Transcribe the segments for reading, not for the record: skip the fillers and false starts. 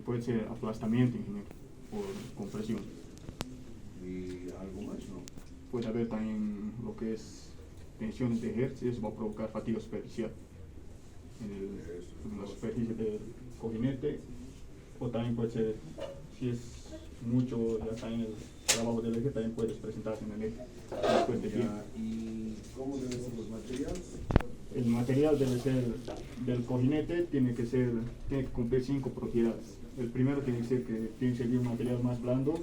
puede ser aplastamiento, ingeniero, por compresión. ¿Y algo más, no? Puede haber también lo que es tensiones de Hertz, y eso va a provocar fatiga superficial en la superficie del cojinete, o también puede ser, si es mucho ya está en el trabajo del eje, también puedes presentarse en el eje después de tiempo. ¿Y cómo deben ser los materiales? El material debe ser del cojinete, tiene que cumplir 5 propiedades. El primero tiene que ser un material más blando,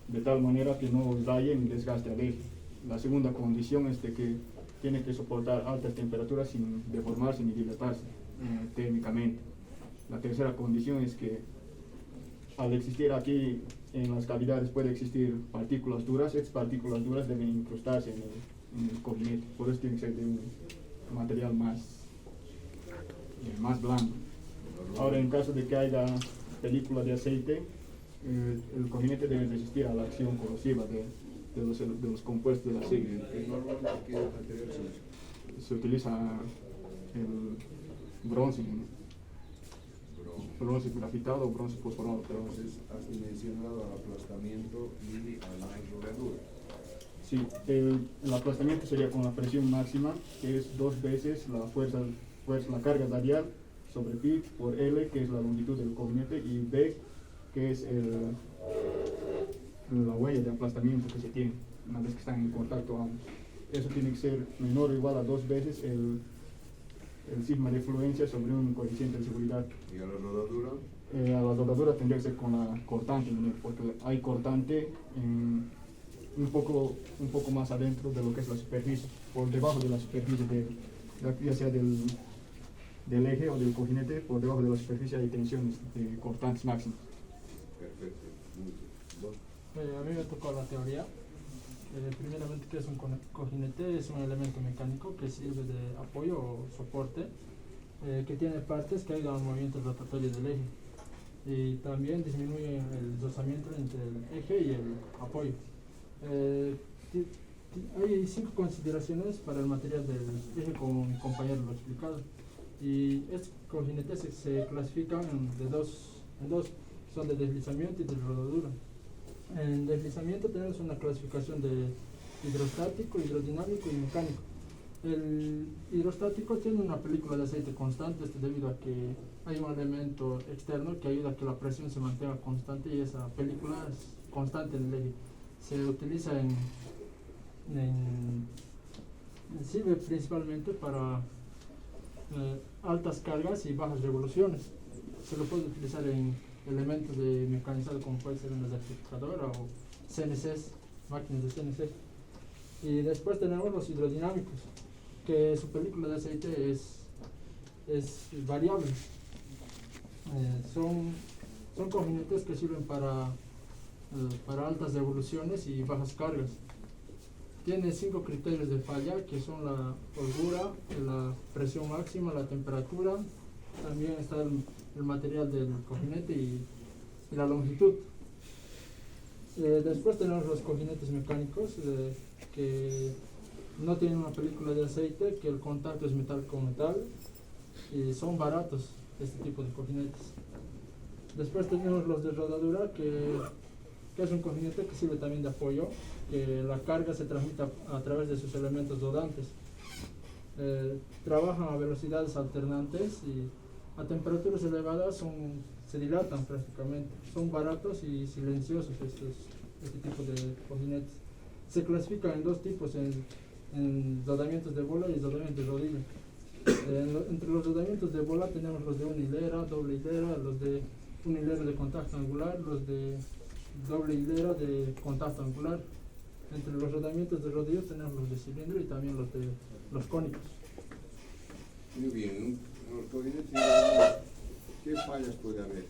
de tal manera que no dañe ni desgaste al eje. La segunda condición es de que tiene que soportar altas temperaturas sin deformarse ni dilatarse térmicamente. La tercera condición es que al existir aquí en las cavidades puede existir partículas duras. Estas partículas duras deben incrustarse en el cojinete, por eso tiene que ser de un material más blando. Ahora, en caso de que haya película de aceite, el cojinete debe resistir a la acción corrosiva de los compuestos del aceite. ¿Y normalmente qué material se usa? Se utiliza el bronce, bronce grafitado o bronce fosforado. Entonces, has mencionado al aplastamiento y a la rodadura. Sí, el aplastamiento sería con la presión máxima, que es 2 veces la carga radial sobre pi por L, que es la longitud del cojinete, y B, que es la huella de aplastamiento que se tiene una vez que están en contacto ambos. Eso tiene que ser menor o igual a 2 veces el sigma de fluencia sobre un coeficiente de seguridad. ¿Y a la rodadura? A la rodadura tendría que ser con la cortante, porque hay cortante un poco más adentro de lo que es la superficie, por debajo de la superficie ya sea del eje o del cojinete, por debajo de la superficie hay tensiones de cortantes máximas. Perfecto, muy bien. A mí me tocó la teoría. Primeramente, ¿qué es un cojinete? Es un elemento mecánico que sirve de apoyo o soporte, que tiene partes que ayudan al movimiento rotatorio del eje y también disminuye el rozamiento entre el eje y el apoyo. Hay 5 consideraciones para el material del eje, como mi compañero lo ha explicado, y estos cojinetes se clasifican en dos, son de deslizamiento y de rodadura. En deslizamiento tenemos una clasificación de hidrostático, hidrodinámico y mecánico. El hidrostático tiene una película de aceite constante, debido a que hay un elemento externo que ayuda a que la presión se mantenga constante, y esa película es constante en el eje. Se utiliza sirve principalmente para altas cargas y bajas revoluciones. Se lo puede utilizar en elementos de mecanizado, como puede ser una rectificadora o CNCs, máquinas de CNC. Y después tenemos los hidrodinámicos, que su película de aceite es variable. Son cojinetes que sirven para altas revoluciones y bajas cargas. Tiene 5 criterios de falla, que son la holgura, la presión máxima, la temperatura, también está el material del cojinete y la longitud. Después tenemos los cojinetes mecánicos, que no tienen una película de aceite, que el contacto es metal con metal, y son baratos este tipo de cojinetes. Después tenemos los de rodadura, que es un cojinete que sirve también de apoyo, que la carga se transmite a través de sus elementos rodantes. Trabajan a velocidades alternantes y a temperaturas elevadas se dilatan prácticamente. Son baratos y silenciosos este tipo de cojinetes. Se clasifican en 2 tipos, en rodamientos de bola y rodamientos de rodillo. Entre los rodamientos de bola tenemos los de una hilera, doble hilera, los de una hilera de contacto angular, los de doble hilera de contacto angular. Entre los rodamientos de rodillo tenemos los de cilindro y también los cónicos. Muy bien, los cojinetes, ¿qué fallas puede haber?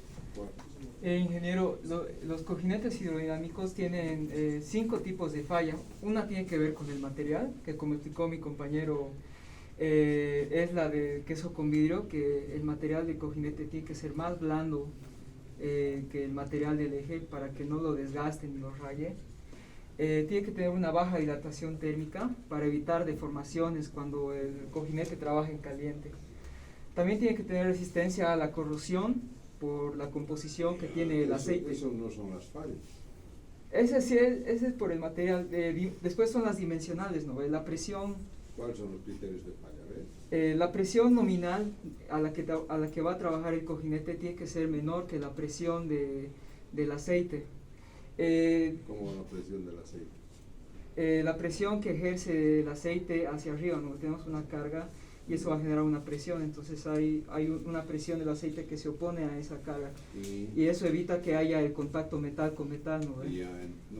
Ingeniero, los cojinetes hidrodinámicos tienen 5 tipos de falla. Una tiene que ver con el material, que como explicó mi compañero, es la de queso con vidrio, que el material del cojinete tiene que ser más blando que el material del eje para que no lo desgaste ni lo raye. Tiene que tener una baja dilatación térmica para evitar deformaciones cuando el cojinete trabaja en caliente. También tiene que tener resistencia a la corrosión por la composición que tiene el aceite. Eso no son las fallas. Ese sí ese es por el material. Después son las dimensionales, ¿no? La presión. ¿Cuáles son los criterios de falla? ¿Ves? La presión nominal a la que va a trabajar el cojinete tiene que ser menor que la presión del aceite. ¿Cómo la presión del aceite? La presión que ejerce el aceite hacia arriba, ¿no? Tenemos una carga y eso va a generar una presión, entonces hay una presión del aceite que se opone a esa carga y eso evita que haya el contacto metal con metal, ¿no?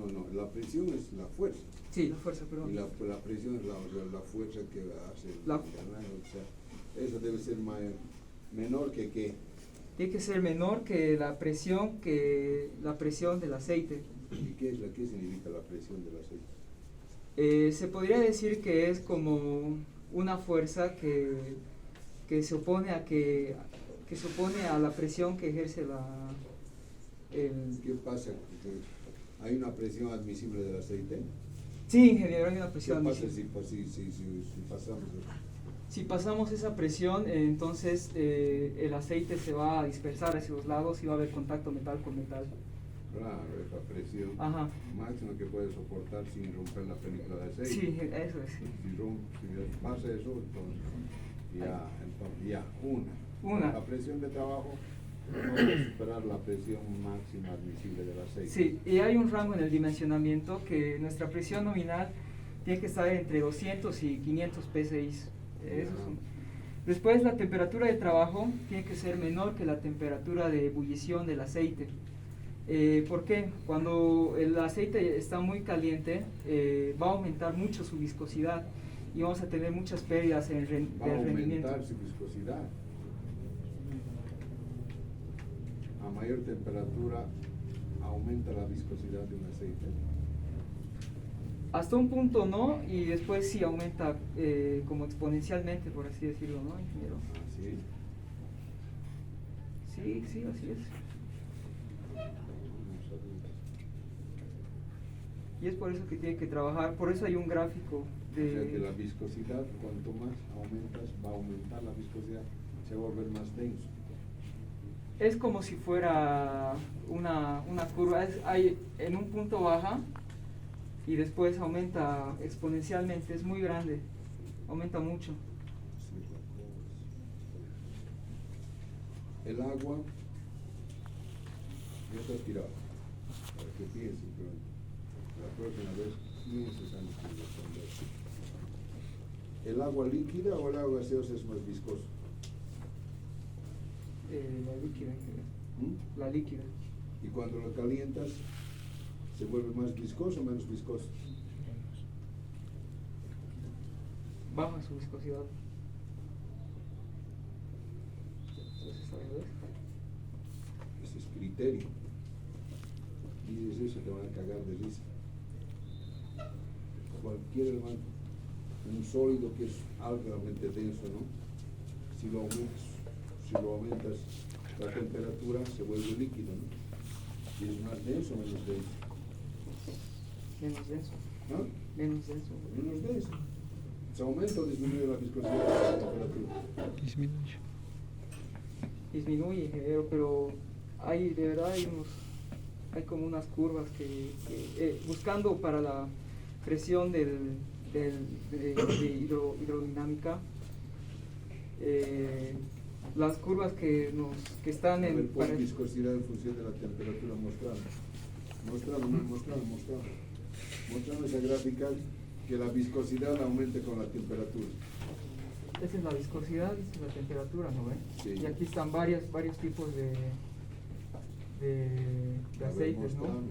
No, la presión es la fuerza. Sí, la fuerza, perdón. Y la presión es la fuerza que hace el engranaje, o sea, eso debe ser menor que ¿qué? Tiene que ser menor que la presión del aceite. ¿Y qué significa la presión del aceite? Se podría decir que es como una fuerza que se opone a la presión que ejerce ¿Qué pasa? ¿Hay una presión admisible del aceite? Sí, ingeniero, hay una ¿Qué presión pasa admisible. si pasamos eso? Si pasamos esa presión, entonces el aceite se va a dispersar hacia los lados y va a haber contacto metal con metal. Claro, esa presión máxima que puede soportar sin romper la película de aceite. Sí, eso es. Si pasa eso, entonces ya, una. La presión de trabajo no puede superar la presión máxima admisible del aceite. Sí, y hay un rango en el dimensionamiento que nuestra presión nominal tiene que estar entre 200 y 500 psi. Después la temperatura de trabajo tiene que ser menor que la temperatura de ebullición del aceite. ¿Por qué? Cuando el aceite está muy caliente va a aumentar mucho su viscosidad y vamos a tener muchas pérdidas en el rendimiento. Va a aumentar su viscosidad. A mayor temperatura aumenta la viscosidad de un aceite. Hasta un punto no, y después sí aumenta como exponencialmente, por así decirlo, ¿no, ingeniero? Sí. Sí, así es. Y es por eso que tiene que trabajar, por eso hay un gráfico de... O sea que la viscosidad, cuanto más aumentas, va a aumentar la viscosidad, se va a volver más denso. Es como si fuera una curva, en un punto baja y después aumenta exponencialmente, es muy grande, aumenta mucho. El agua ya está tirado, para que piensen, pero la próxima vez pienses antes de responder. ¿El agua líquida o el agua gaseosa es más viscoso? La líquida, La líquida. Y cuando lo calientas, ¿se vuelve más viscoso o menos viscoso? Baja su viscosidad. Entonces, ¿sabes? Ese es criterio. Dices eso, te van a cagar de risa. Cualquier elemento, un sólido que es altamente denso, ¿no? Si lo aumentas la temperatura, se vuelve líquido, ¿no? Si es más denso o menos denso. Menos denso. ¿Ah? Menos denso. Menos denso. ¿Se aumenta o disminuye la viscosidad de la temperatura? Disminuye, ingeniero, pero de verdad hay como unas curvas que buscando para la presión de hidrodinámica, las curvas que están en... Pon viscosidad en función de la temperatura, mostrame esa gráfica que la viscosidad aumente con la temperatura. Esa es la viscosidad, esa es la temperatura, ¿no ven? Sí. Y aquí están varios tipos de aceites, ¿no?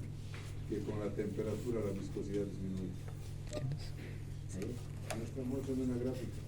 Que con la temperatura la viscosidad disminuye. Muéstrame una gráfica.